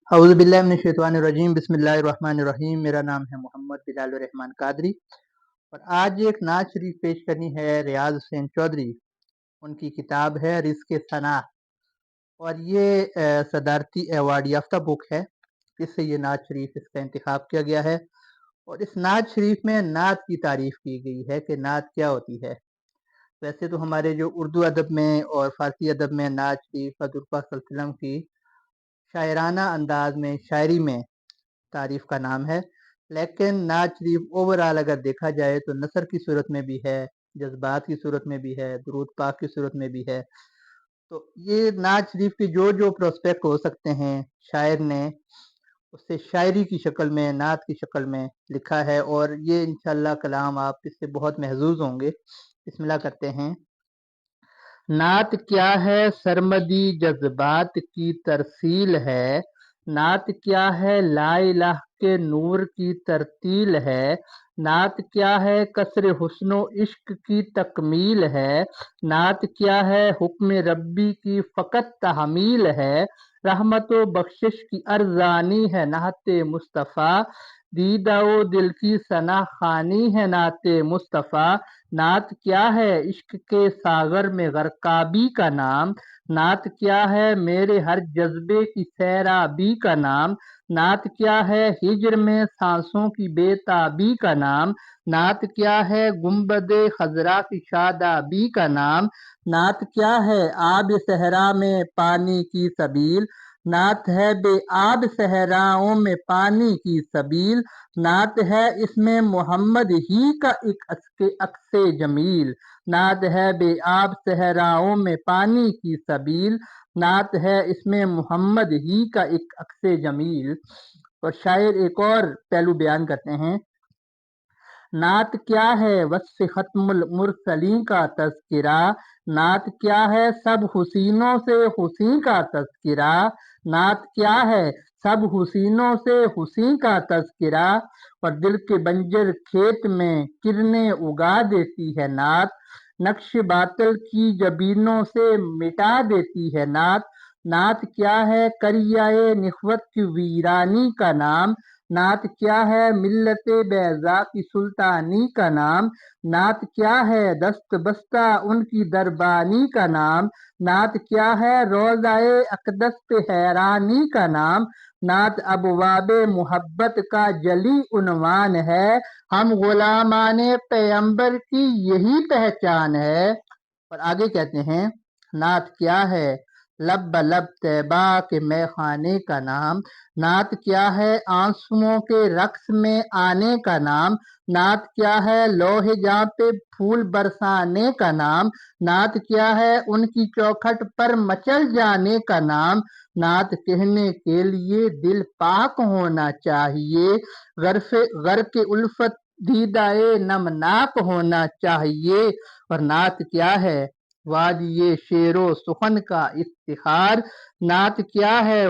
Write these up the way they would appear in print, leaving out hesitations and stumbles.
اعوذ باللہ من الشیطان الرجیم، بسم اللہ الرحمن الرحیم۔ میرا نام ہے محمد بلال الرحمن قادری، اور آج ایک نعت شریف پیش کرنی ہے ریاض حسین چودھری۔ ان کی کتاب ہے رزق ثنا، اور یہ صدارتی ایوارڈ یافتہ بک ہے، جس سے یہ نعت شریف اس کا انتخاب کیا گیا ہے۔ اور اس نعت شریف میں نعت کی تعریف کی گئی ہے کہ نعت کیا ہوتی ہے۔ ویسے تو ہمارے جو اردو ادب میں اور فارسی ادب میں نعت شریف حضور پاک صلی اللہ علیہ وسلم کی شاعرانہ انداز میں، شاعری میں تعریف کا نام ہے، لیکن نعت شریف اوورآل اگر دیکھا جائے تو نثر کی صورت میں بھی ہے، جذبات کی صورت میں بھی ہے، درود پاک کی صورت میں بھی ہے۔ تو یہ نعت شریف کی جو پروسپیکٹ ہو سکتے ہیں، شاعر نے اس سے شاعری کی شکل میں، نعت کی شکل میں لکھا ہے، اور یہ انشاءاللہ کلام آپ اس سے بہت محظوظ ہوں گے۔ بسم اللہ کرتے ہیں۔ نعت کیا ہے سرمدی جذبات کی ترسیل ہے، نعت کیا ہے لا الہ کے نور کی ترتیل ہے، نعت کیا ہے کسر حسن و عشق کی تکمیل ہے، نعت کیا ہے حکم ربی کی فقط تحمیل ہے، رحمت و بخشش کی ارزانی ہے نعت مصطفیٰ، دیدہ و دل کی ثنا خوانی ہے نعت مصطفیٰ، نعت کیا ہے عشق کے ساغر میں غرقابی کا نام، نعت کیا ہے میرے ہر جذبے کی سیرابی کا نام، نعت کیا ہے ہجر میں سانسوں کی بے تابی کا نام، نعت کیا ہے گنبد خضرا کی شادابی کا نام، نعت کیا ہے آب صحرا میں پانی کی سبیل، نعت ہے بے آب صحراؤں میں پانی کی سبیل، نعت ہے اس میں محمد ہی کا ایک عکس جمیل، نعت ہے بے آب صحراؤں میں پانی کی سبیل، نعت ہے اس میں محمد ہی کا ایک عکس جمیل۔ اور شاعر ایک اور پہلو بیان کرتے ہیں۔ نعت کیا ہے وصف ختم المرسلین کا تذکرہ، نعت کیا ہے سب حسینوں سے حسین کا تذکرہ، نعت کیا ہے سب حسینوں سے حسین کا تذکرہ، اور دل کے بنجر کھیت میں کرنیں اگا دیتی ہے نعت، نقش باطل کی جبینوں سے مٹا دیتی ہے نعت، نعت کیا ہے کریائے نخوت کی ویرانی کا نام، نعت کیا ہے ملت بیضا کی سلطانی کا نام، نعت کیا ہے دست بستہ ان کی دربانی کا نام، نعت کیا ہے روضہ اقدس پہ حیرانی کا نام، نعت ابواب محبت کا جلی عنوان ہے، ہم غلامان پیغمبر کی یہی پہچان ہے۔ اور آگے کہتے ہیں نعت کیا ہے لب بلب طیبہ کے مے خانے کا نام، نعت کیا ہے آنسوؤں کے رقص میں آنے کا نام، نعت کیا ہے لوح جاں پہ پھول برسانے کا نام، نعت کیا ہے ان کی چوکھٹ پر مچل جانے کا نام، نعت کہنے کے لیے دل پاک ہونا چاہیے، غرق الفت دیدائے نمناک ہونا چاہیے، اور نعت کیا ہے وادی شعر و سخن کا افتخار، نعت کیا ہے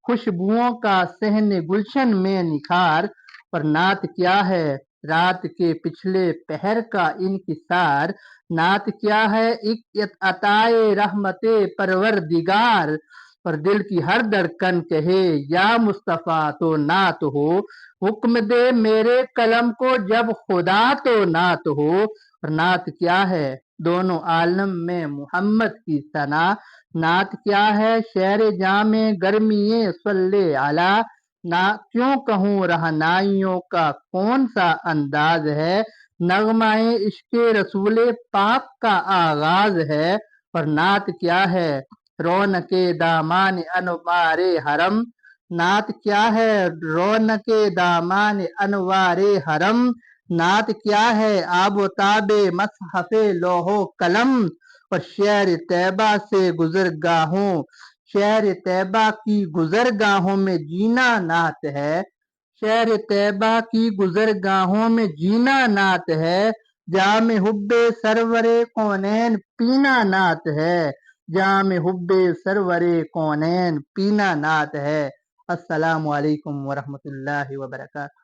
خوشبوؤں کا صحن گلشن میں نکھار، اور نعت کیا ہے رات کے پچھلے پہر کا انکسار، نعت کیا ہے ایک عطائے رحمت پروردگار، اور دل کی ہر دھڑکن کہے یا مصطفیٰ تو نعت ہو، حکم دے میرے قلم کو جب خدا تو نعت ہو، اور نعت کیا ہے دونوں عالم میں محمد کی ثنا، نعت کیا ہے شہر جاں میں گرمی صلی علی، نہ کیوں کہوں رہنائیوں کا کون سا انداز ہے، نغمہ عشق رسول پاک کا آغاز ہے، اور نعت کیا ہے رونق دامان انوار حرم، نعت کیا ہے رونق دامان انوار حرم، نعت کیا ہے آب و تاب مصحف لوح و قلم، اور شہر طیبہ سے شہر طیبہ کی گزرگاہوں میں جینا نعت ہے، شہر طیبہ کی گزرگاہوں میں جینا نعت ہے، جام حب سرور کونین پینا نعت ہے، جام حب سرور کونین پینا نعت ہے۔ السلام علیکم ورحمۃ اللہ وبرکاتہ۔